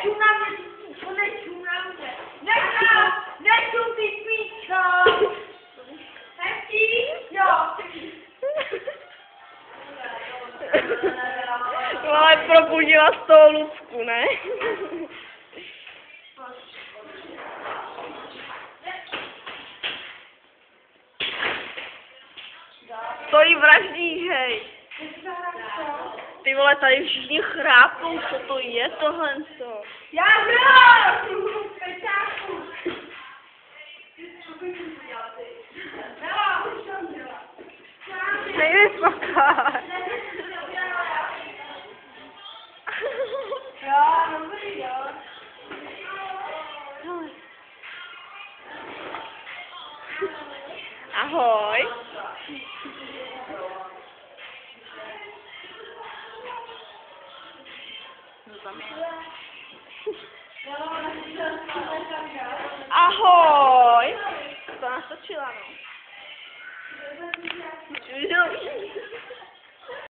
Nečum na mě, píčo, nečum na mě. Nečum ty píčo. Hezký? Jo. No ale probudila z toho Lucku, ne? To jí vraždí, hej. Ty vole, tady všichni chrápou, co to je tohle, co? Já hrám! Pečáku! Nejde spokoj. Jo, dobrý, jo. Ahoj. Ahoj. To natočila, no.